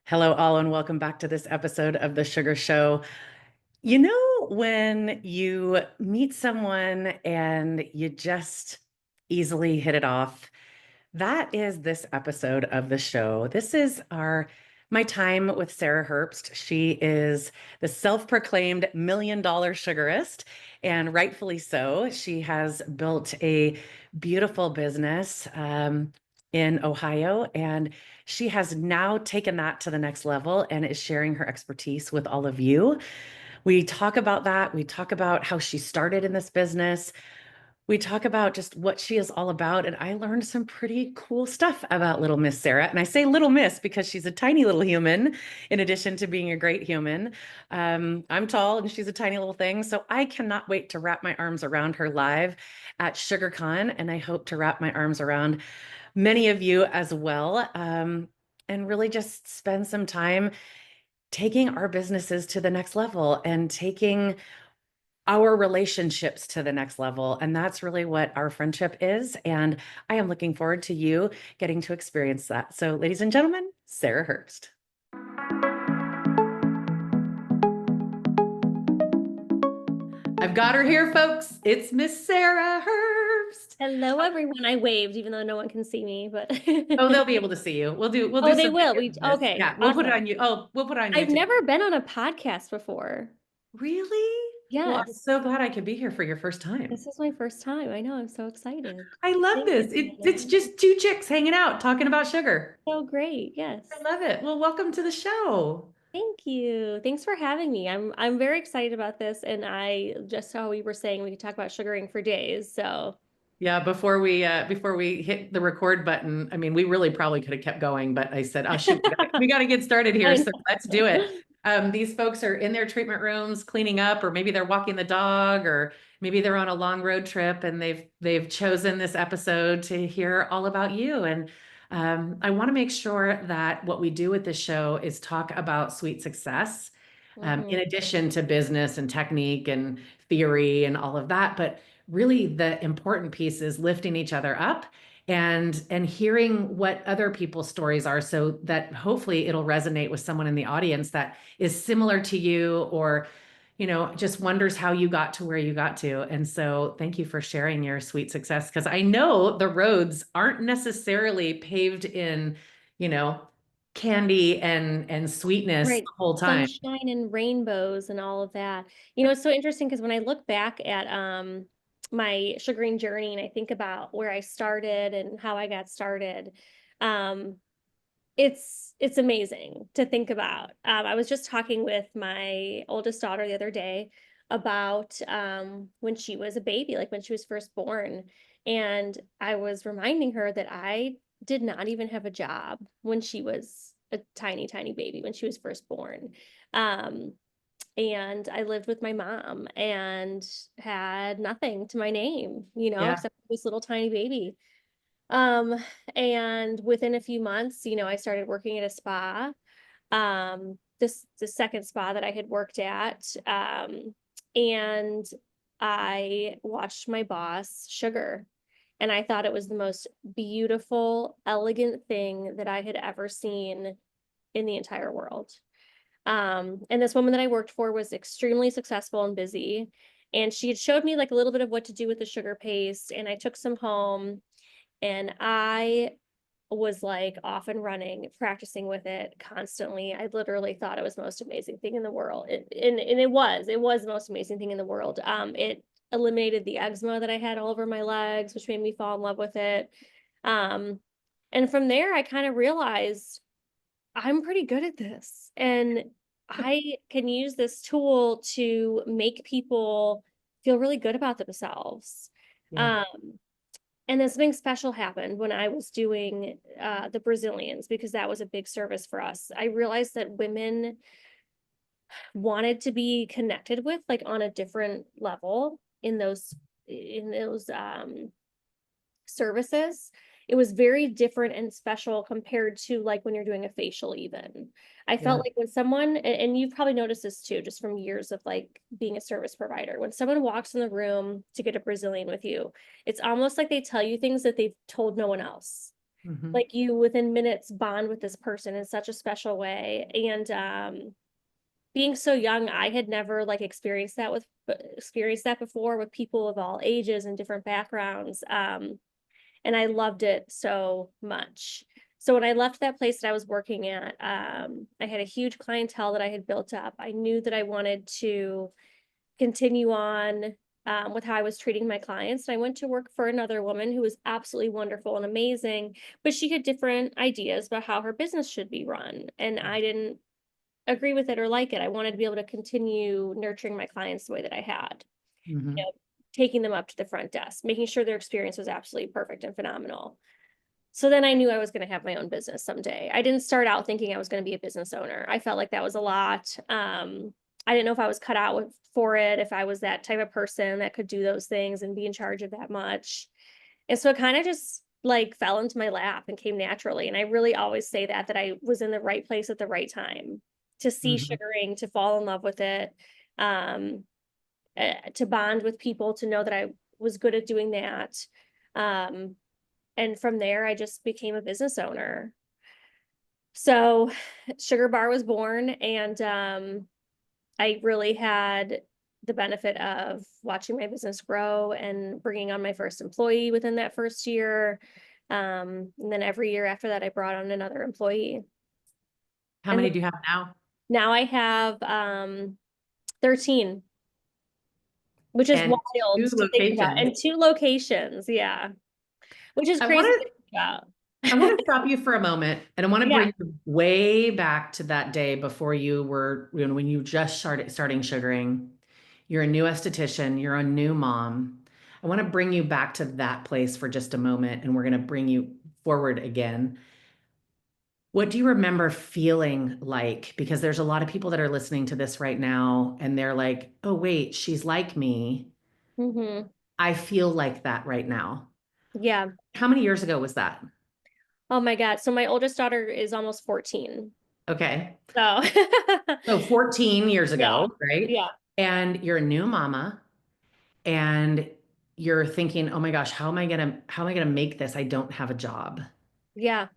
Hello, all, and welcome back to this episode of The Sugar Show. You know, when you meet someone and you just easily hit it off, that is this episode of the show. This is my time with Sarah Herbst. She is the self-proclaimed $1 million sugarist, and rightfully so. She has built a beautiful business in Ohio, and she has now taken that to the next level and is sharing her expertise with all of you. We talk about that. We talk about how she started in this business. We talk about just what she is all about. And I learned some pretty cool stuff about little Miss Sarah. And I say little Miss because she's a tiny little human, in addition to being a great human. I'm tall and she's a tiny little thing. So I cannot wait to wrap my arms around her live at SugarCon. And I hope to wrap my arms around many of you as well. And really just spend some time taking our businesses to the next level and taking our relationships to the next level. And that's really what our friendship is. And I am looking forward to you getting to experience that. So, ladies and gentlemen, Sarah Herbst. I've got her here, folks. It's Miss Sarah Herbst. Hello, everyone. I waved, even though no one can see me, but Oh, they'll be able to see you. We'll do oh, they some will. video of this. Okay, Yeah, we'll put it awesome. on you. Oh, we'll put it on I've YouTube. never been on a podcast before. Really? Well, I'm Yes, so glad I could be here for your first time. this is my first time. I know, I'm so excited. I love Thank you, this. It's Shannon. just two chicks hanging out talking about sugar. So great. I Yes. love it. Well, welcome to the show. Thank you. Thanks for having me. I'm very excited about this, and I just how we were saying we could talk about sugaring for days. So Yeah, before we hit the record button, I mean, we really probably could have kept going, but I said, "Oh shoot, we got to get started here, I so let's do it." know. These folks are in their treatment rooms cleaning up, or maybe they're walking the dog, or maybe they're on a long road trip, and they've chosen this episode to hear all about you. And I want to make sure that what we do with this show is talk about sweet success, in Mhm. addition to business and technique and theory and all of that, but really the important piece is lifting each other up and hearing what other people's stories are so that hopefully it'll resonate with someone in the audience that is similar to you or just wonders how you got to where you got to. And so thank you for sharing your sweet success, because I know the roads aren't necessarily paved in you know candy and sweetness Right. the whole time. Sunshine and rainbows and all of that. It's so interesting because when I look back at my sugaring journey and I think about where I started and how I got started, um it's amazing to think about. I was just talking with my oldest daughter the other day about when she was a baby, like when she was first born, and I was reminding her that I did not even have a job when she was a tiny, tiny baby, when she was first born. Um, and I lived with my mom and had nothing to my name, Yeah. except this little tiny baby. Um, and within a few months, I started working at a spa. This the second spa that I had worked at. And I watched my boss sugar, and I thought it was the most beautiful, elegant thing that I had ever seen in the entire world. And this woman that I worked for was extremely successful and busy. And she had showed me like a little bit of what to do with the sugar paste, and I took some home and I was like off and running, practicing with it constantly. I literally thought it was the most amazing thing in the world. And it was the most amazing thing in the world. It eliminated the eczema that I had all over my legs, which made me fall in love with it. Um, and from there, I kind of realized I'm pretty good at this. And I can use this tool to make people feel really good about themselves. Yeah. Um, and then something special happened when I was doing the Brazilians, because that was a big service for us. I realized that women wanted to be connected with, like on a different level in those services. It was very different and special compared to like when you're doing a facial even. I Yeah. felt like when someone, and you've probably noticed this too, just from years of like being a service provider, when someone walks in the room to get a Brazilian with you, it's almost like they tell you things that they've told no one else. Hmm. Like you within minutes bond with this person in such a special way. And being so young, I had never like experienced that before with people of all ages and different backgrounds. And I loved it so much. So when I left that place that I was working at, I had a huge clientele that I had built up. I knew that I wanted to continue on with how I was treating my clients. And I went to work for another woman who was absolutely wonderful and amazing, but she had different ideas about how her business should be run. And I didn't agree with it or like it. I wanted to be able to continue nurturing my clients the way that I had, you Hmm. know, taking them up to the front desk, making sure their experience was absolutely perfect and phenomenal. So then I knew I was going to have my own business someday. I didn't start out thinking I was going to be a business owner. I felt like that was a lot. I didn't know if I was cut out for it, if I was that type of person that could do those things and be in charge of that much. And so it kind of just like fell into my lap and came naturally. And I really always say that I was in the right place at the right time to see Hmm. sugaring, to fall in love with it, um, to bond with people, to know that I was good at doing that. Um, and from there, I just became a business owner. So Sugar Bar was born, and I really had the benefit of watching my business grow and bringing on my first employee within that first year. And then every year after that, I brought on another employee. How And many do you have now? now I have 13, which is And wild two to think about, locations. and 2 locations. Yeah, which is I want crazy to to think about. I want to stop you for a moment and I want to Yeah. bring you way back to that day before you were, when you just starting sugaring. You're a new esthetician, you're a new mom. I want to bring you back to that place for just a moment and we're going to bring you forward again. What do you remember feeling like? Because there's a lot of people that are listening to this right now and they're like, oh, wait, she's like me. Hmm. I feel like that right now. Yeah. How many years ago was that? Oh my God. So my oldest daughter is almost 14. Okay. So So 14 years yeah. ago, right? Yeah. And you're a new mama and you're thinking, "Oh my gosh, how am I going to make this? I don't have a job." Yeah.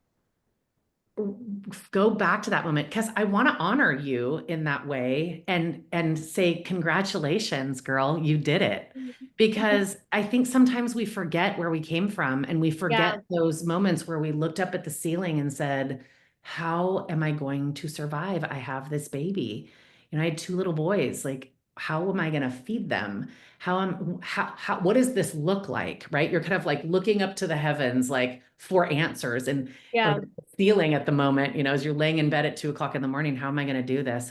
Go back to that moment because I want to honor you in that way and say congratulations, girl, you did it. Because I think sometimes we forget where we came from and we forget Yeah. those moments where we looked up at the ceiling and said, how am I going to survive? I have this baby. I had two little boys. Like, how am I going to feed them? What does this look like? Right? You're kind of like looking up to the heavens, like for answers and or Yeah. feeling at the moment, as you're laying in bed at 2 o'clock in the morning, how am I going to do this?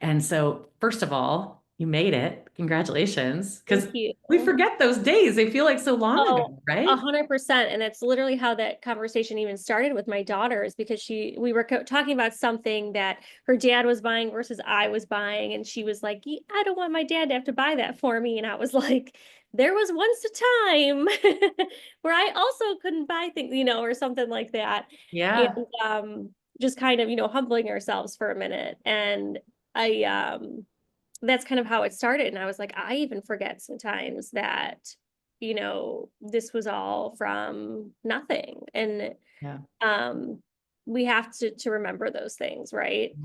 And so first of all, you made it. Congratulations. Because Thank you. we forget those days. They feel like so long ago, Oh, right? 100%. And it's literally how that conversation even started with my daughters, because we were talking about something that her dad was buying versus I was buying. And she was like, I don't want my dad to have to buy that for me. And I was like, there was once a time where I also couldn't buy things, or something like that. And Yeah. just kind of, humbling ourselves for a minute. And I, that's kind of how it started. And I was like, I even forget sometimes that, this was all from nothing. And Yeah. um, we have to remember those things, right?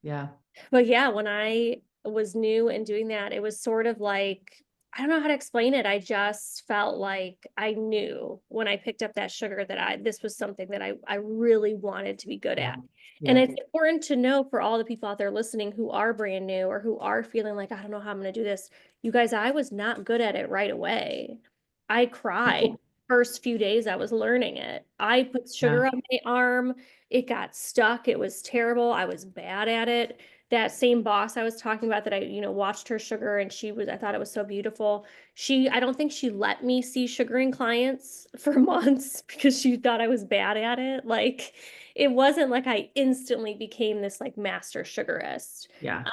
Yeah. But yeah, when I was new and doing that, it was sort of like, I don't know how to explain it. I just felt like I knew when I picked up that sugar that this was something that I really wanted to be good Yeah. at. And Yeah. it's important to know for all the people out there listening who are brand new or who are feeling like, I don't know how I'm going to do this. You guys, I was not good at it right away. I cried first few days I was learning it. I put Yeah. sugar on my arm. It got stuck. It was terrible. I was bad at it. That same boss I was talking about that I, watched her sugar, and I thought it was so beautiful. I don't think she let me see sugaring clients for months because she thought I was bad at it. Like, it wasn't like I instantly became this like master sugarist. Yeah.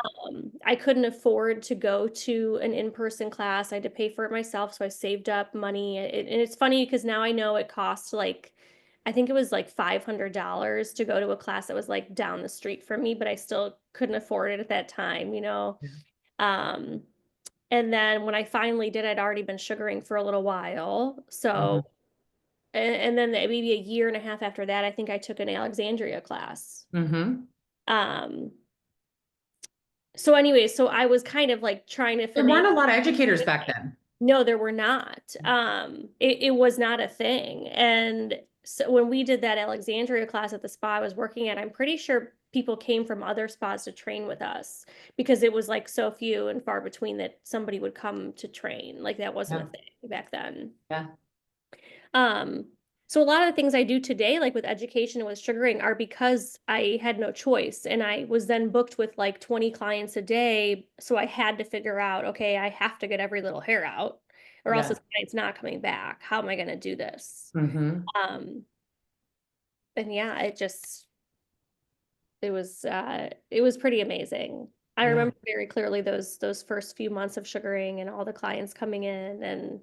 I couldn't afford to go to an in-person class. I had to pay for it myself, so I saved up money. And it's funny because now I know it cost like, I think it was like $500 to go to a class that was like down the street from me, but I still couldn't afford it at that time. Yeah. Um, and then when I finally did, I'd already been sugaring for a little while. So Mhm. and then maybe a year and a half after that, I think I took an Alexandria class. Mm-hmm. Um, so anyway, so I was kind of like trying to There weren't finagle. a lot of educators back then. No, there were not. It was not a thing. And so when we did that Alexandria class at the spa I was working at, I'm pretty sure people came from other spas to train with us because it was like so few and far between that somebody would come to train. Like that wasn't a Yeah. thing back then. Yeah. Um, so a lot of the things I do today, like with education and with sugaring, are because I had no choice. And I was then booked with like 20 clients a day. So I had to figure out, okay, I have to get every little hair out, or else Yeah. this client's not coming back. How am I going to do this? Mm-hmm. Um, and yeah, it was pretty amazing. I Yeah. remember very clearly those first few months of sugaring and all the clients coming in. And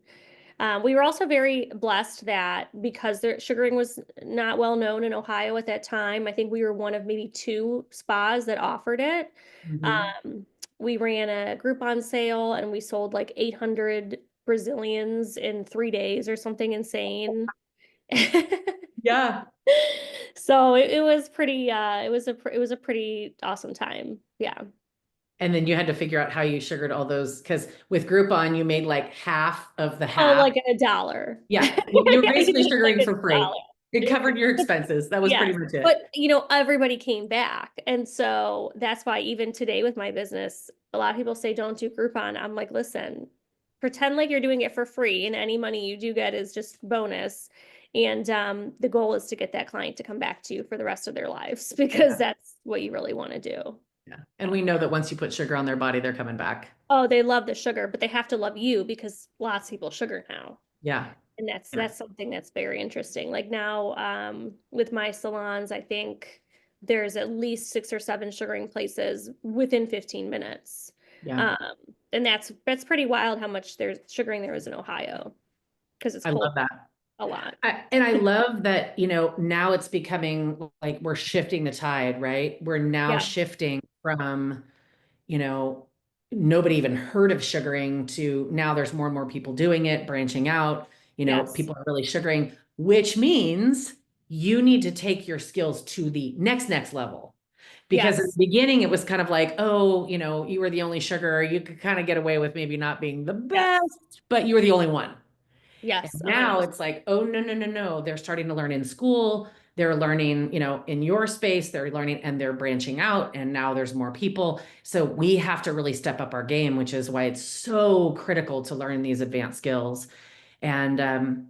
we were also very blessed that because sugaring was not well known in Ohio at that time, I think we were one of maybe two spas that offered it. Mm-hmm. Um, we ran a Groupon sale and we sold like 800 Brazilians in 3 days or something insane. Yeah. So it was pretty it was a pretty awesome time. Yeah. And then you had to figure out how you sugared all those because with Groupon, you made like half of the Oh, half. like a dollar. Yeah. You're Yeah, you basically made like sugaring a for free. dollar. It covered your expenses. That was pretty Yes, much it. but everybody came back. And so that's why even today with my business, a lot of people say don't do Groupon. I'm like, listen, pretend like you're doing it for free and any money you do get is just bonus. And the goal is to get that client to come back to you for the rest of their lives because Yeah. that's what you really want to do. Yeah. And we know that once you put sugar on their body, they're coming back. Oh, they love the sugar, but they have to love you because lots of people sugar now. Yeah. And that's Yeah. that's something that's very interesting. Like now, with my salons, I think there's at least 6 or 7 sugaring places within 15 minutes. Yeah. Um, and that's pretty wild how much there's sugaring there is in Ohio because it's I cold love that. a lot. And I love that, now it's becoming like we're shifting the tide, right? We're now Yeah. shifting from, you know, nobody even heard of sugaring to now there's more and more people doing it, branching out, Yes. people are really sugaring, which means you need to take your skills to the next level. Because in the Yes. beginning, it was kind of like, oh, you were the only sugar. You could kind of get away with maybe not being the Yes. best, but you were the only one. And Yes. now 100%. it's like, oh, no, no, no, no. They're starting to learn in school. They're learning, in your space, they're learning and they're branching out. And now there's more people. So we have to really step up our game, which is why it's so critical to learn these advanced skills. And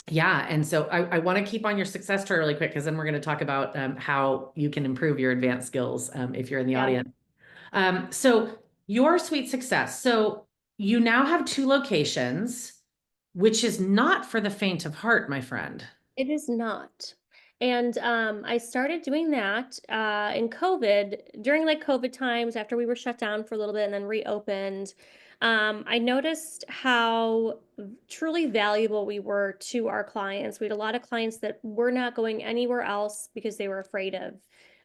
yeah. And so I want to keep on your success story really quick, because then we're going to talk about how you can improve your advanced skills if you're in the Yeah. audience. So your sweet success. So you now have 2 locations, which is not for the faint of heart, my friend. It is not. And I started doing that in COVID during like COVID times after we were shut down for a little bit and then reopened. I noticed how truly valuable we were to our clients. We had a lot of clients that were not going anywhere else because they were afraid of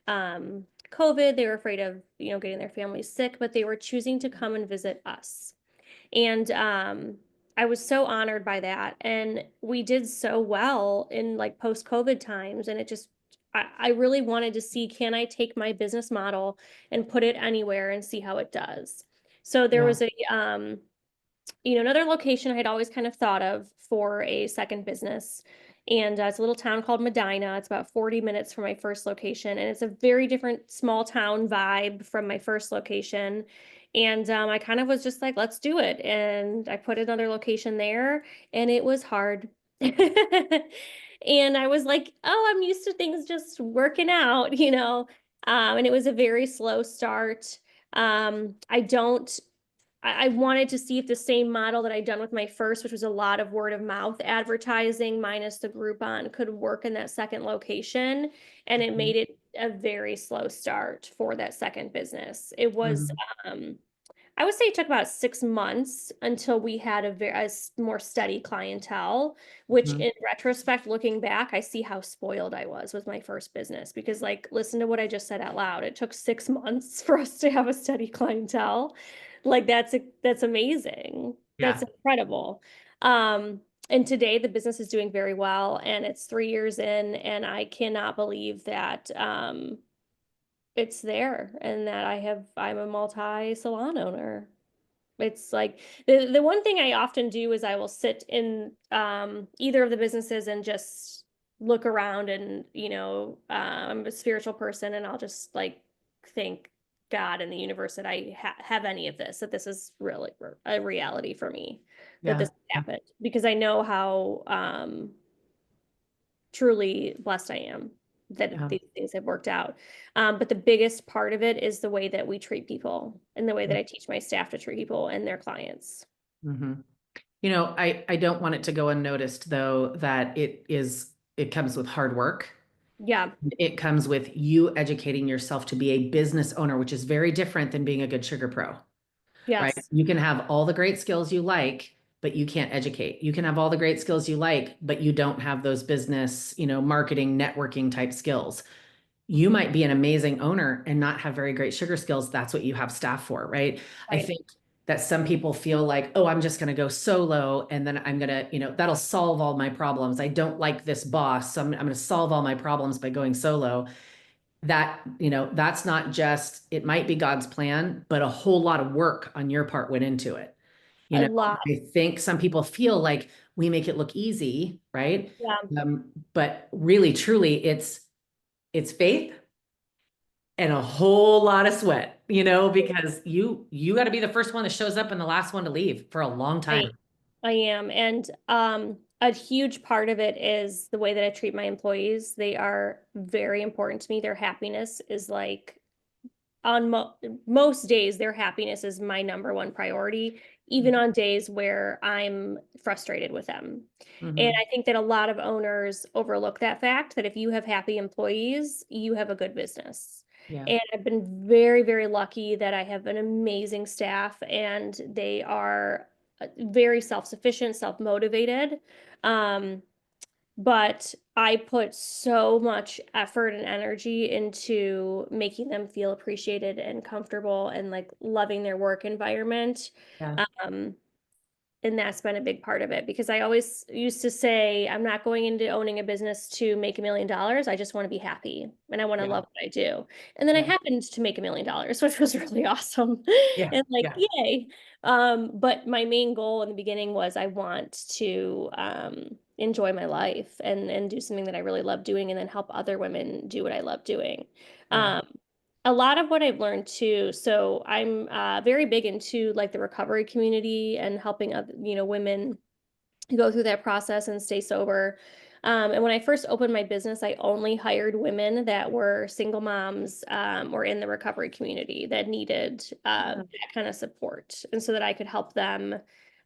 COVID. They were afraid of, getting their families sick, but they were choosing to come and visit us. And I was so honored by that. And we did so well in like post-COVID times. And I really wanted to see, can I take my business model and put it anywhere and see how it does? So there Yeah. was another location I had always kind of thought of for a second business. And it's a little town called Medina. It's about 40 minutes from my first location. And it's a very different small town vibe from my first location. And I kind of was just like, let's do it. And I put another location there, and it was hard. And I was like, oh, I'm used to things just working out. And it was a very slow start. I don't I wanted to see if the same model that I'd done with my first, which was a lot of word of mouth advertising minus the Groupon, could work in that second location. And it Mhm. made it a very slow start for that second business. It was, Mhm. um, I would say it took about 6 months until we had more steady clientele, which Mhm. in retrospect, looking back, I see how spoiled I was with my first business because like, listen to what I just said out loud. It took 6 months for us to have a steady clientele. Like that's amazing. That's Yeah. incredible. Um, And today the business is doing very well, and it's 3 years in, and I cannot believe that it's there and that I'm a multi-salon owner. It's like the one thing I often do is I will sit in either of the businesses and just look around, and I'm a spiritual person, and I'll just like thank God and the universe that I have any of this, that this is really a reality for me, that Yeah. this happened, because I know how truly blessed I am that Yeah. these things have worked out. But the biggest part of it is the way that we treat people and the way that I teach my staff to treat people and their clients. Hmm. I don't want it to go unnoticed though that it comes with hard work. Yeah. It comes with you educating yourself to be a business owner, which is very different than being a good sugar pro, right? Yes. You can have all the great skills you like, but you can't educate. You can have all the great skills you like, but you don't have those business, marketing, networking type skills. You might be an amazing owner and not have very great sugar skills. That's what you have staff for, right? I Right. think that some people feel like, oh, I'm just going to go solo and then I'm going to, that'll solve all my problems. I don't like this boss, so I'm going to solve all my problems by going solo. That's not just, it might be God's plan, but a whole lot of work on your part went into it. You A know, lot. I think some people feel like we make it look easy, right? Yeah. But really, truly, it's faith and a whole lot of sweat, because you got to be the first one that shows up and the last one to leave for a long I time. I am. And a huge part of it is the way that I treat my employees. They are very important to me. Their happiness is like on most days, their happiness is my number one priority, even on days where I'm frustrated with them. And Hmm. I think that a lot of owners overlook that fact, that if you have happy employees, you have a good business. Yeah. And I've been very, very lucky that I have an amazing staff, and they are very self-sufficient, self-motivated. Um, but I put so much effort and energy into making them feel appreciated and comfortable and like loving their work environment. Yeah. Um, and that's been a big part of it, because I always used to say, I'm not going into owning a business to make $1 million. I just want to be happy and I want to Yeah. love what I do. And then I Yeah. happened to make $1 million, which was really awesome. Yeah. And like, Yeah. yay. But my main goal in the beginning was I want to enjoy my life and do something that I really love doing, and then help other women do what I love doing. Yeah. Um, a lot of what I've learned too. So I'm very big into like the recovery community and helping other, women go through that process and stay sober. And when I first opened my business, I only hired women that were single moms, or in the recovery community that needed Yeah. that kind of support, and so that I could help them,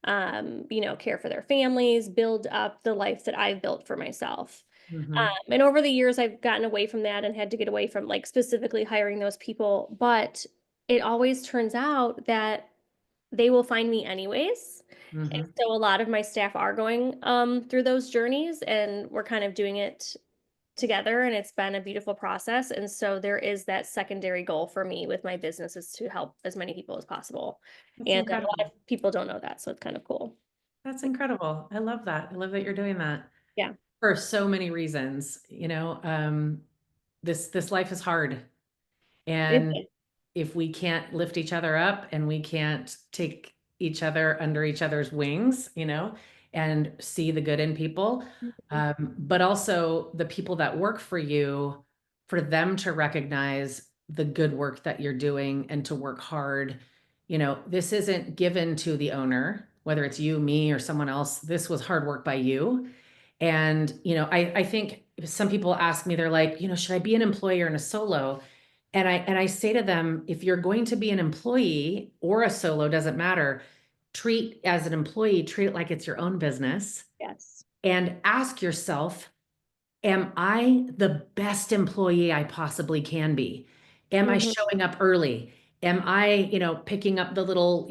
care for their families, build up the life that I've built for myself. Hmm. And over the years, I've gotten away from that and had to get away from like specifically hiring those people. But it always turns out that they will find me anyways. And Hmm. so a lot of my staff are going through those journeys, and we're kind of doing it together, and it's been a beautiful process. And so there is that secondary goal for me with my business, is to help as many people as possible. That's And a lot incredible. of people don't know that, so it's kind of cool. That's incredible. I love that. I love that you're doing that Yeah. for so many reasons. This life is hard. And It- if we can't lift each other up and we can't take each other under each other's wings, and see the good in people, but also the people that work for you, for them to recognize the good work that you're doing and to work hard. This isn't given to the owner, whether it's you, me, or someone else. This was hard work by you. And, I think some people ask me, they're like, should I be an employee or in a solo? And I say to them, if you're going to be an employee or a solo, doesn't matter. Treat as an employee, treat it like it's your own business yes. and ask yourself, am I the best employee I possibly can be? Am I Hmm. showing up early? Am I, picking up the little,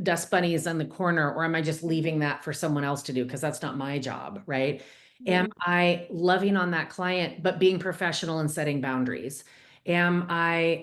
dust bunnies on the corner, or am I just leaving that for someone else to do? Because that's not my job, right? Am I loving on that client, but being professional and setting boundaries? Am I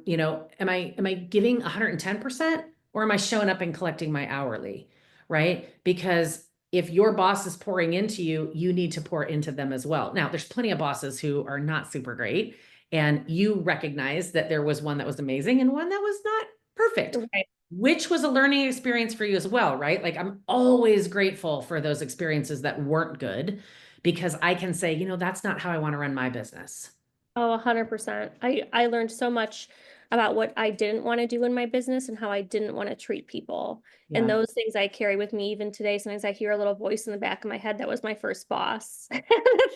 giving 110%, or am I showing up and collecting my hourly, right? Because if your boss is pouring into you, you need to pour into them as well. Now, there's plenty of bosses who are not super great, and you recognize that there was one that was amazing and one that was not perfect, Right. which was a learning experience for you as well, right? Like I'm always grateful for those experiences that weren't good because I can say, that's not how I want to run my business. Oh, 100%. I learned so much about what I didn't want to do in my business and how I didn't want to treat people. And Yeah. those things I carry with me even today. Sometimes I hear a little voice in the back of my head that was my first boss.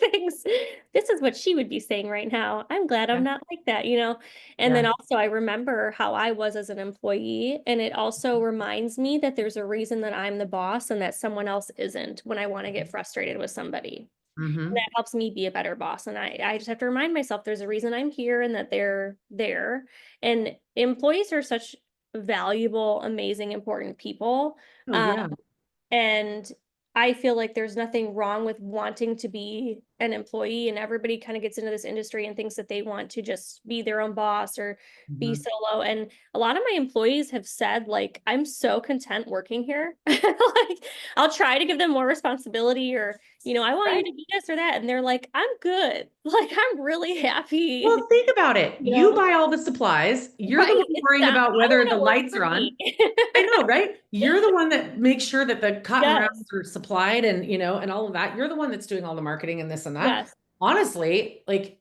Things, this is what she would be saying right now. I'm glad I'm Yeah. not like that, you know? And then Yeah. also I remember how I was as an employee. And it also reminds me that there's a reason that I'm the boss and that someone else isn't when I want to get frustrated with somebody. And Hmm. that helps me be a better boss. And I just have to remind myself there's a reason I'm here and that they're there. And employees are such valuable, amazing, important people. Oh, Um, yeah. and I feel like there's nothing wrong with wanting to be an employee, and everybody kind of gets into this industry and thinks that they want to just be their own boss or be Hmm. solo. And a lot of my employees have said, like, I'm so content working here. Like, I'll try to give them more responsibility or, I want you Right. to do this or that. And they're like, I'm good. Like, I'm really happy, Well, think about it. you You know? buy all the supplies. You're the Right. one It's worrying not, about I whether want the to work lights for are me. on. I know, right? You're the one that makes sure that the cotton Yes. rounds are supplied and all of that. You're the one that's doing all the marketing and this and that. Yes. Honestly, like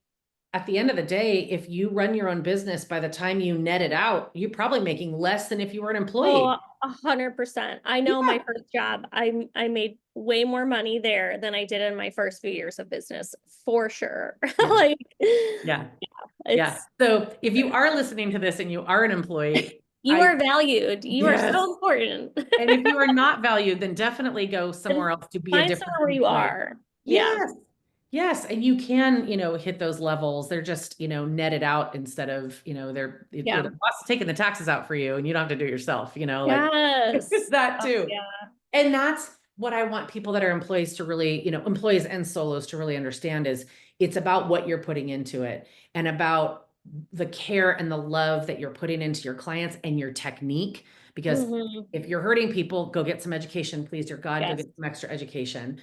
at the end of the day, if you run your own business, by the time you net it out, you're probably making less than if you were an employee. Oh, 100%. I know my Yeah. first job, I made way more money there than I did in my first few years of business, for sure. Yeah. Like, Yeah. Yeah. it's So if you are listening to this and you are an employee, you I, are valued. You are yes. so important. And if you are not valued, then definitely go somewhere And else to be a find different somewhere where you employee. are. Yeah. Yes. Yes. And you can, hit those levels. They're just, netted out instead of, the Yeah. boss is taking the taxes out for you and you don't have to do it yourself, like Yes. that Oh, too. yeah. And that's what I want people that are employees to really, employees and solos to really understand is it's about what you're putting into it and about the care and the love that you're putting into your clients and your technique. Because Hmm. if you're hurting people, go get some education, please, dear God, go Yes. get some extra education.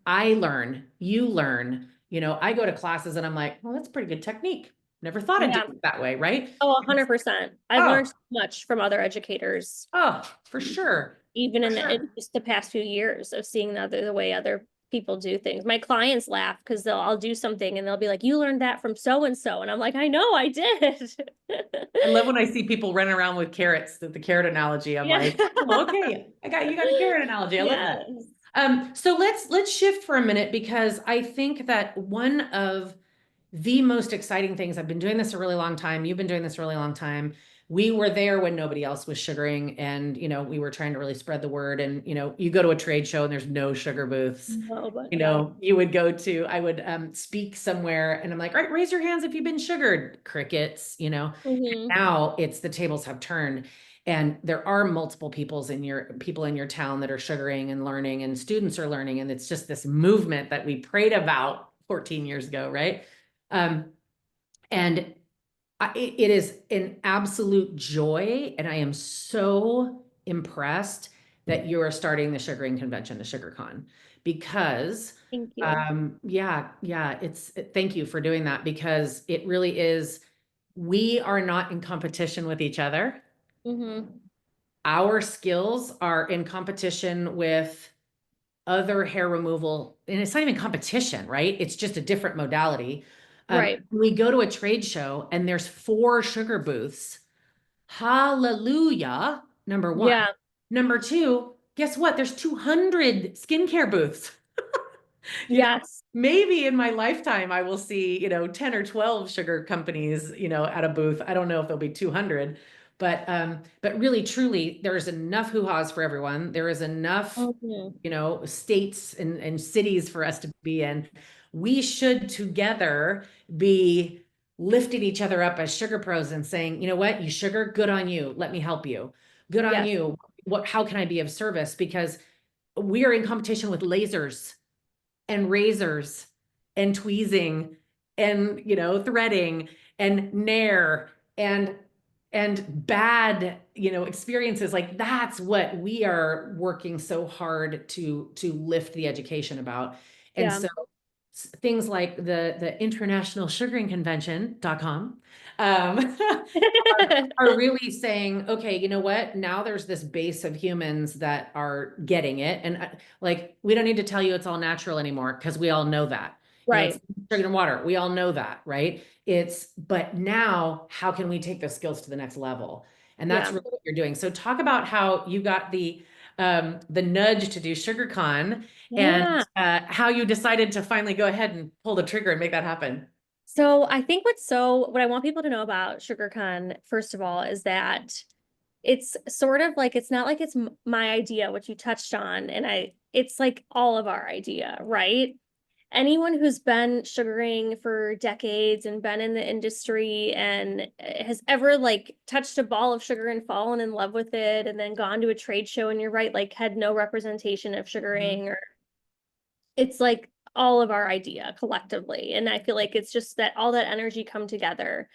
I learn, you learn, I go to classes and I'm like, well, that's pretty good technique. Never thought I'd do Yeah. it that way, right? Oh, 100%. I've Oh, learned so much from other educators, oh, for sure. even For in sure. just the past few years of seeing the way other people do things. My clients laugh because I'll do something and they'll be like, "You learned that from so and so," and I'm like, "I know, I did." I love when I see people running around with carrots, the carrot analogy. I'm Yeah. like, oh, okay, you got a carrot analogy. I love that. Yes. So let's shift for a minute because I think that one of the most exciting things, I've been doing this a really long time. You've been doing this a really long time. We were there when nobody else was sugaring, and we were trying to really spread the word. And you go to a trade show and there's no sugar booths. No, but yeah. You would go to, I would speak somewhere and I'm like, all right, raise your hands if you've been sugared. Crickets. Hmm. Now it's the tables have turned and there are multiple people in your town that are sugaring and learning and students are learning. And it's just this movement that we prayed about 14 years ago, right? Um, and it is an absolute joy. And I am so impressed that you are starting the sugaring convention, the SugarCon, because Thank you. yeah, thank you for doing that because it really is, we are not in competition with each other. Hmm. Our skills are in competition with other hair removal, and it's not even competition, right? It's just a different modality. Right. We go to a trade show and there's 4 sugar booths. Hallelujah, number one. Yeah. Number two, guess what? There's 200 skincare booths. Yes. Maybe in my lifetime I will see, 10 or 12 sugar companies, at a booth. I don't know if there'll be 200, but really truly there's enough hoo-has for everyone. There is enough, Hmm. states and cities for us to be in. We should together be lifting each other up as sugar pros and saying, you know what, you sugar, good on you. Let me help you. Good on Yes. you. How can I be of service? Because we are in competition with lasers and razors and tweezing and threading and nair and and bad, experiences. Like that's what we are working so hard to lift the education about. And Yeah. so things like the international sugaring convention.com um, are really saying, okay, you know what? Now there's this base of humans that are getting it. And like, we don't need to tell you it's all natural anymore because we all know that. It's Right. sugar and water. We all know that, right? But now how can we take those skills to the next level? And that's Yeah. really what you're doing. So talk about how you got the nudge to do SugarCon and Yeah. how you decided to finally go ahead and pull the trigger and make that happen. So I think what I want people to know about SugarCon, first of all, is that it's sort of like it's not like it's my idea, which you touched on, and it's like all of our idea, right? Anyone who's been sugaring for decades and been in the industry and has ever like touched a ball of sugar and fallen in love with it and then gone to a trade show and you're right, like had no representation of Mhm. sugaring, or it's like all of our idea collectively. And I feel like it's just that all that energy come together.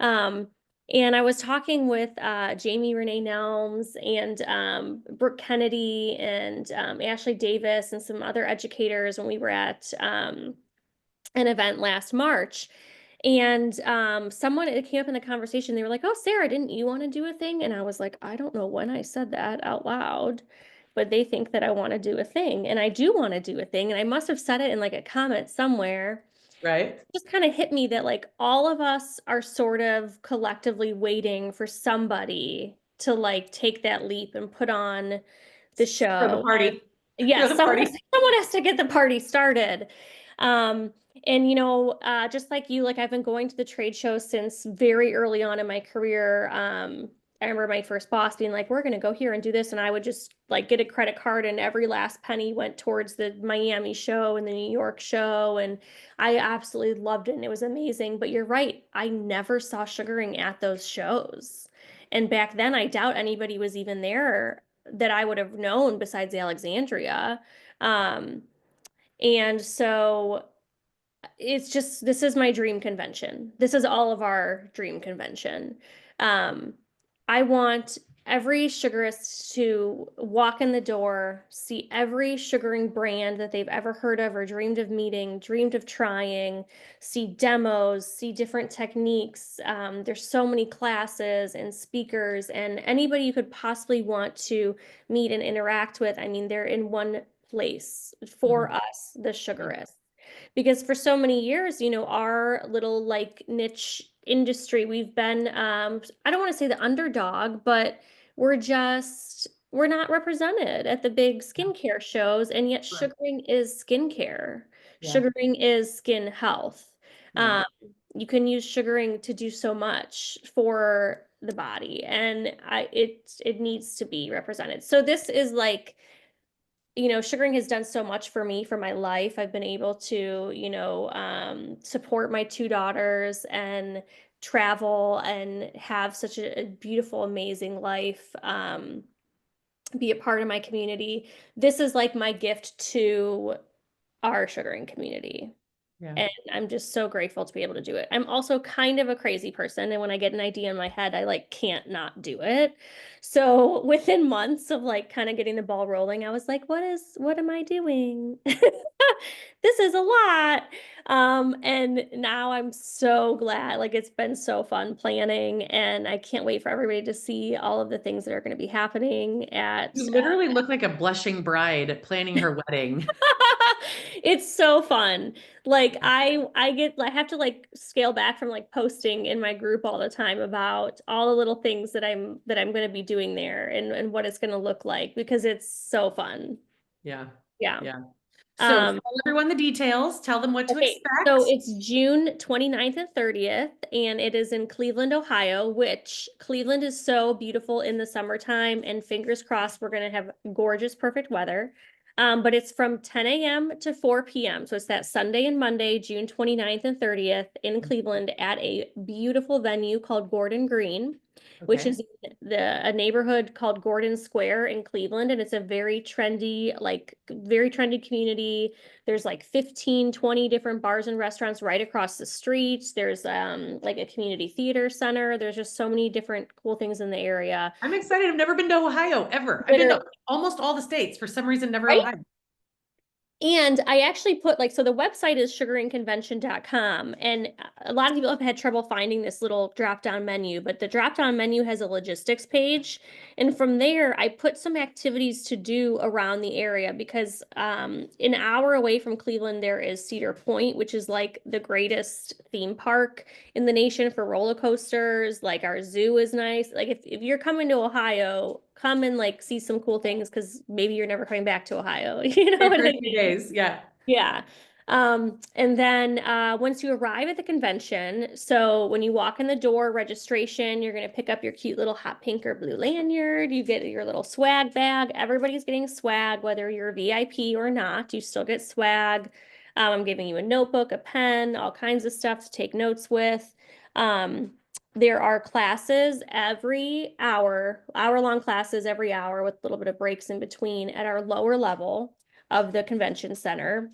Um, and I was talking with Jamie Renee Nelms and Brooke Kennedy and Ashley Davis and some other educators when we were at an event last March. And someone, it came up in the conversation, they were like, "Oh, Sarah, didn't you want to do a thing?" And I was like, "I don't know when I said that out loud, but they think that I want to do a thing. And I do want to do a thing. And I must have said it in like a comment somewhere. Right? Just kind of hit me that like all of us are sort of collectively waiting for somebody to like take that leap and put on the For the show. party. For Yes, the party. someone has to get the party started. Um, and just like you, like I've been going to the trade show since very early on in my career. I remember my first boss being like, "We're gonna go here and do this," and I would just like get a credit card, and every last penny went towards the Miami show and the New York show, and I absolutely loved it, and it was amazing. But you're right, I never saw sugaring at those shows, and back then, I doubt anybody was even there that I would have known besides Alexandria. Um, and so it's just this is my dream convention. This is all of our dream convention. Um, I want every sugarist to walk in the door, see every sugaring brand that they've ever heard of or dreamed of meeting, dreamed of trying, see demos, see different techniques. There's so many classes and speakers and anybody you could possibly want to meet and interact with. I mean, they're in one place for Mhm. us, the sugarists, because for so many years, our little like niche industry, we've been I don't want to say the underdog, but we're not represented at the big Yeah. skincare shows, and yet Sure. sugaring is skincare. Yeah. Sugaring is skin health. Yeah. Um, you can use sugaring to do so much for the body, and it needs to be represented. So this is like sugaring has done so much for me for my life. I've been able to, support my two daughters and travel and have such a beautiful, amazing life, be a part of my community. This is like my gift to our sugaring community. Yeah. And I'm just so grateful to be able to do it. I'm also kind of a crazy person, and when I get an idea in my head, I like can't not do it. So within months of like kind of getting the ball rolling, I was like, what am I doing? This is a lot. And now I'm so glad. Like it's been so fun planning, and I can't wait for everybody to see all of the things that are going to be happening at You literally look like a blushing bride planning her wedding. it's so fun. Like I have to like scale back from like posting in my group all the time about all the little things that I'm going to be doing there and what it's going to look like because it's so fun. Yeah. Yeah. Yeah. So Um tell everyone the details. Tell them what to Okay, so expect. it's June 29th and 30th, and it is in Cleveland, Ohio, which Cleveland is so beautiful in the summertime, and fingers crossed we're going to have gorgeous, perfect weather. But it's from 10 a.m. to 4 p.m. So it's that Sunday and Monday, June 29th and 30th in Cleveland at a beautiful venue called Gordon Green. which Okay. is a neighborhood called Gordon Square in Cleveland, and it's a very trendy community. There's like 15, 20 different bars and restaurants right across the street. There's like a community theater center. There's just so many different cool things in the area. I'm excited. I've never been to Ohio ever. I've been Literally, to almost all the states. For some reason, never right? Ohio. And I actually put like, so the website is sugaringconvention.com. And a lot of people have had trouble finding this little drop down menu, but the drop down menu has a logistics page. And from there, I put some activities to do around the area because an hour away from Cleveland, there is Cedar Point, which is like the greatest theme park in the nation for roller coasters. Like our zoo is nice. Like if you're coming to Ohio, come and like see some cool things because maybe you're never coming back to Ohio. You know Stay what for I a mean? few days. Yeah. Yeah. And then once you arrive at the convention, so when you walk in the door, registration, you're going to pick up your cute little hot pink or blue lanyard. You get your little swag bag. Everybody's getting swag, whether you're a VIP or not, you still get swag. I'm giving you a notebook, a pen, all kinds of stuff to take notes with. Um, there are classes every hour-long classes every hour with a little bit of breaks in between at our lower level of the convention center.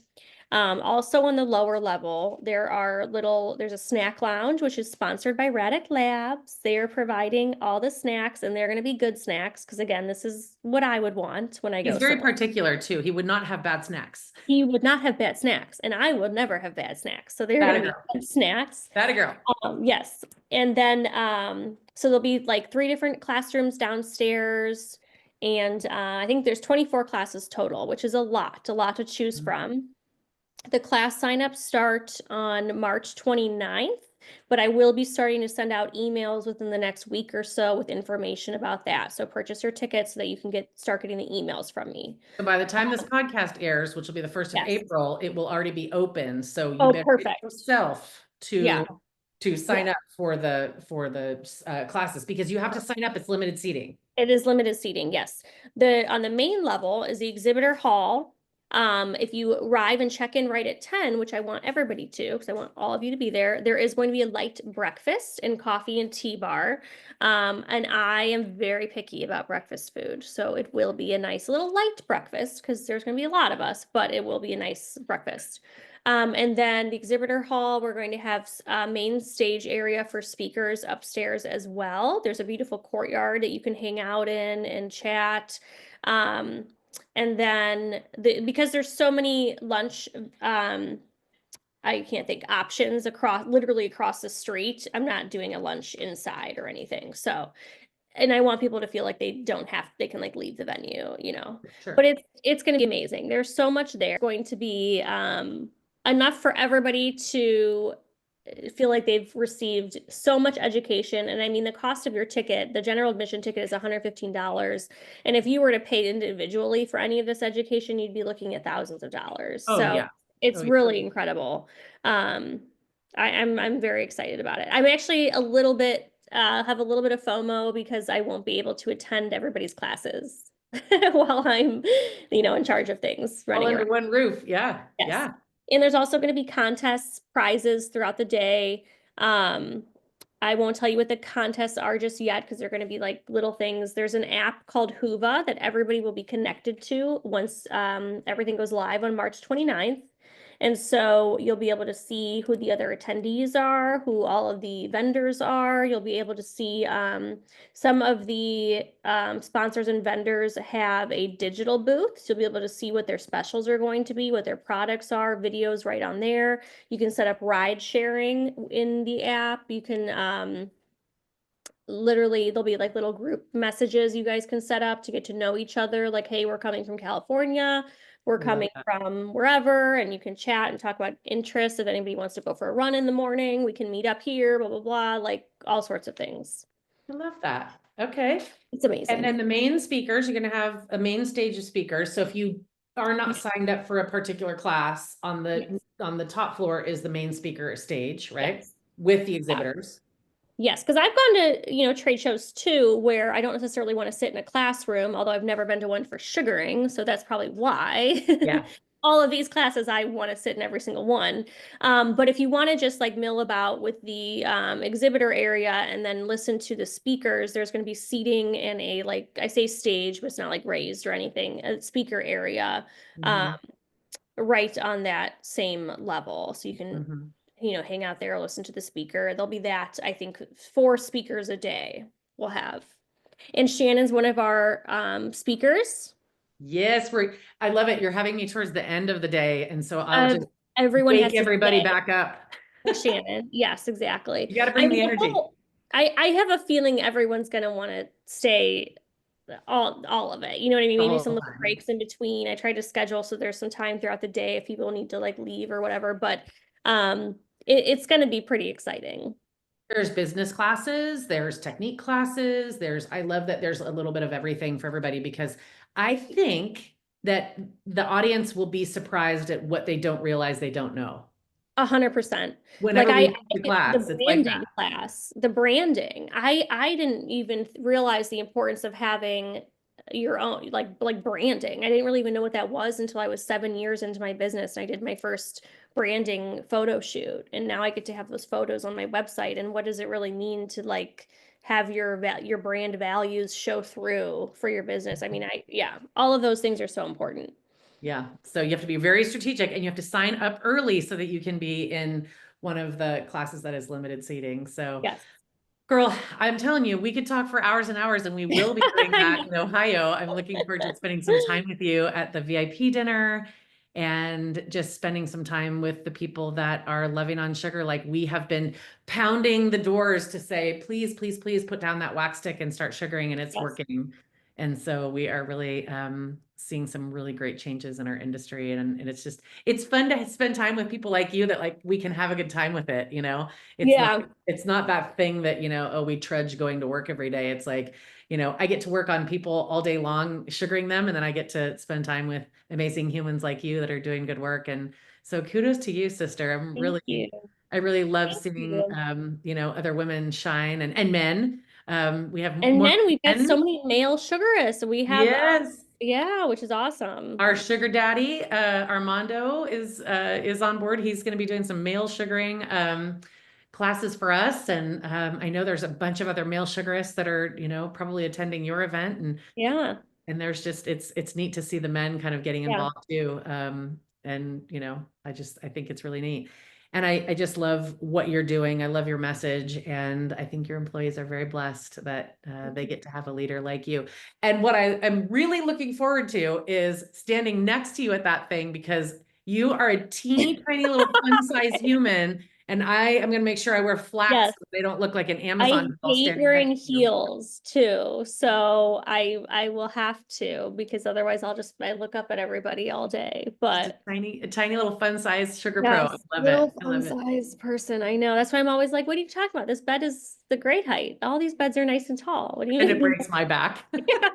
Also on the lower level, there's a snack lounge, which is sponsored by Raddick Labs. They are providing all the snacks and they're going to be good snacks. Cause again, this is what I would want when I He's go very somewhere. particular too. He would not have bad snacks. He would not have bad snacks and I would never have bad snacks. So they're That going a to be girl. good snacks. That a girl. Yes. And then, so there'll be like three different classrooms downstairs. And I think there's 24 classes total, which is a lot to choose from. The class signups start on March 29th, but I will be starting to send out emails within the next week or so with information about that. So purchase your tickets so that you can start getting the emails from me. So by the time this podcast airs, which will be the 1st of Yes. April, it will already be open. So you Oh, better get perfect. yourself Yeah. to Yeah. sign up for the classes because you have to sign up. It's limited seating. It is limited seating, yes. The on the main level is the exhibitor hall. If you arrive and check in right at 10, which I want everybody to, because I want all of you to be there, there is going to be a light breakfast and coffee and tea bar. And I am very picky about breakfast food. So it will be a nice little light breakfast because there's going to be a lot of us, but it will be a nice breakfast. And then the exhibitor hall, we're going to have a main stage area for speakers upstairs as well. There's a beautiful courtyard that you can hang out in and chat. And then because there's so many lunch, I can't think options literally across the street. I'm not doing a lunch inside or anything. So and I want people to feel like they can like leave the venue, you know. But Sure. it's going to be amazing. There's so much there. It's going to be enough for everybody to feel like they've received so much education. And I mean, the cost of your ticket, the general admission ticket is $115. And if you were to pay individually for any of this education, you'd be looking at thousands of dollars. Oh So yeah. Oh it's yeah. really incredible. Um, I'm very excited about it. I'm actually a little bit have a little bit of FOMO because I won't be able to attend everybody's classes while I'm, in charge of things All running under around. one roof. Yeah. Yes. Yeah. And there's also going to be contests, prizes throughout the day. Um, I won't tell you what the contests are just yet because they're going to be like little things. There's an app called Hoova that everybody will be connected to once everything goes live on March 29th. And so you'll be able to see who the other attendees are, who all of the vendors are. You'll be able to see some of the sponsors and vendors have a digital booth. So you'll be able to see what their specials are going to be, what their products are, videos right on there. You can set up ride sharing in the app. You can literally there'll be like little group messages you guys can set up to get to know each other. Like, hey, we're coming from California. We're I love coming that. from wherever, and you can chat and talk about interests. If anybody wants to go for a run in the morning, we can meet up here, blah, blah, blah, like all sorts of things. I love that. Okay. It's And amazing. then the main speakers, you're going to have a main stage of speakers. So if you are not signed up for a particular class Yes. on the top floor is the main speaker stage, right? Yes. With the Yeah. exhibitors. Yes, because I've gone to, trade shows too, where I don't necessarily want to sit in a classroom, although I've never been to one for sugaring, so that's probably why. Yeah. all of these classes, I want to sit in every single one. But if you want to just like mill about with the exhibitor area and then listen to the speakers, there's going to be seating and a, like I say stage, but it's not like raised or anything, a speaker area um, Mhm, right on that same level. So you can, mhm. hang out there, listen to the speaker. There'll be that, I think, 4 speakers a day we'll have. And Shannon's one of our speakers. Yes, I love it. You're having me towards the end of the day, and so I'll Uh, just Everyone wake has to everybody stay back up. for Shannon. Yes, exactly. You got to I bring mean, the energy I have a feeling everyone's gonna want to stay all of it. You know what I mean? the Maybe whole some little time. breaks in between. I try to schedule so there's some time throughout the day if people need to like leave or whatever. But it's gonna be pretty exciting. There's business classes, there's technique classes, I love that there's a little bit of everything for everybody because I think that the audience will be surprised at what they don't realize they don't know. 100%. Like Whenever we have the the class, it's like that. branding class, the branding. I didn't even realize the importance of having your own like branding. I didn't really even know what that was until I was 7 years into my business and I did my first branding photo shoot. And now I get to have those photos on my website. And what does it really mean to like have your brand values show through for your business? I mean, yeah, all of those things are so important. Yeah. So you have to be very strategic and you have to sign up early so that you can be in one of the classes that is limited seating. So, Yes. girl, I'm telling you, we could talk for hours and hours, and we will be doing I that know. in Ohio. I'm looking forward to spending some time with you at the VIP dinner and just spending some time with the people that are loving on sugar. Like we have been pounding the doors to say, please, please, please put down that wax stick and start sugaring, and it's Yes. working. And so we are really seeing some really great changes in our industry. And it's just, it's fun to spend time with people like you that like we can have a good time with it, you know? It's not Yeah. it's not that thing that, oh, we trudge going to work every day. It's like, I get to work on people all day long, sugaring them, and then I get to spend time with amazing humans like you that are doing good work. And so kudos to you, sister. Thank you. I really love Thank seeing, you. other women shine and men. We have And more then we've got so men. many male sugarists. We have, Yes. yeah, which is awesome. Our sugar daddy, Armando, is on board. He's going to be doing some male sugaring classes for us, and I know there's a bunch of other male sugarists that are, probably attending your event, Yeah. and there's just it's neat to see the men kind of getting Yeah. involved too. And I think it's really neat. And I just love what you're doing. I love your message. And I think your employees are very blessed that they get to have a leader like you. And what I am really looking forward to is standing next to you at that thing because you are a teeny tiny little fun-sized human. And I am going to make sure I wear flats Yes. so they don't look like an I Amazon doll hate standing wearing next to you. heels too. So I will have to because otherwise I look up at everybody all day. Just But a tiny little fun-sized sugar pro. I yes, love little it. I fun love it. size person. I know. That's why I'm always like, what are you talking about? This bed is the great height. All these beds are nice and tall. What do you And it mean? breaks my back. Yeah.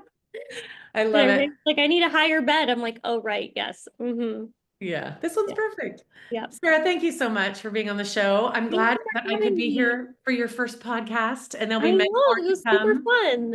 I And love it. everybody's like, I need a higher bed. I'm like, oh, right. Yes. Mm-hmm. Yeah, this one's Yeah. perfect. Yeah. Sarah, thank you so much for being on the show. I'm Thank glad you that for I could having be me. here for your first podcast, and there'll be I many know. more This to was super come. fun.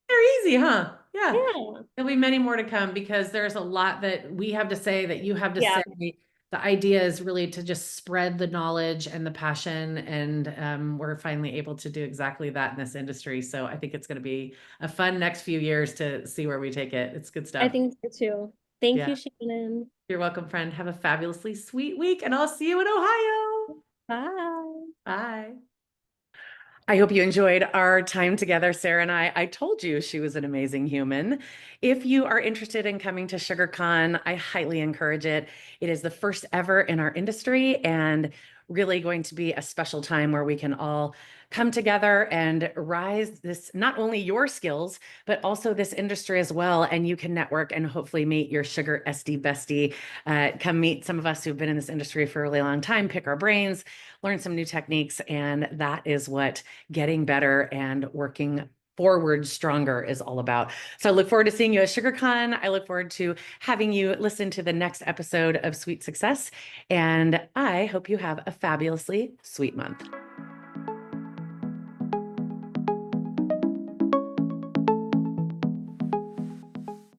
They're easy, huh? Yeah. Yeah. There'll be many more to come because there's a lot that we have to say, that you have to Yeah. say. The idea is really to just spread the knowledge and the passion, and we're finally able to do exactly that in this industry. So I think it's going to be a fun next few years to see where we take it. It's good I stuff. think so too. Thank Yeah. you, Shannon. You're welcome, friend. Have a fabulously sweet week, and I'll see you in Ohio. Bye. Bye. I hope you enjoyed our time together, Sarah and I. I told you she was an amazing human. If you are interested in coming to SugarCon, I highly encourage it. It is the first ever in our industry and really going to be a special time where we can all come together and rise this, not only your skills, but also this industry as well. And you can network and hopefully meet your sugar SD bestie. Come meet some of us who've been in this industry for a really long time, pick our brains, learn some new techniques. And that is what getting better and working forward stronger is all about. So I look forward to seeing you at SugarCon. I look forward to having you listen to the next episode of Sweet Success. And I hope you have a fabulously sweet month.